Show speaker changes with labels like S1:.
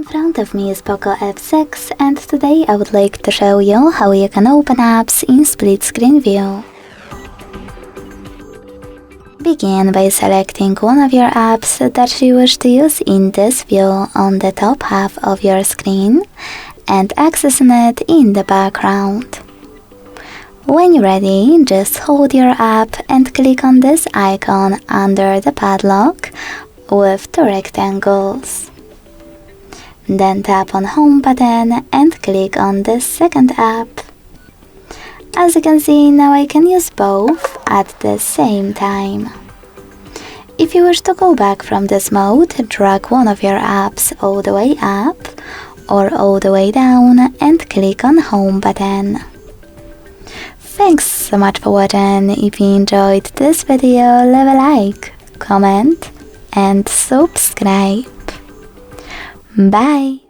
S1: In front of me is POCO F6 and today I would like to show you how you can open apps in split screen view. Begin by selecting one of your apps that you wish to use in this view on the top half of your screen and accessing it in the background. When you're ready, just hold your app and click on this icon under the padlock with two rectangles. Then tap on Home button and click on the second app. As you can see, now I can use both at the same time. If you wish to go back from this mode, drag one of your apps all the way up or all the way down and click on Home button. Thanks so much for watching. If you enjoyed this video, leave a like, comment and subscribe. Bye!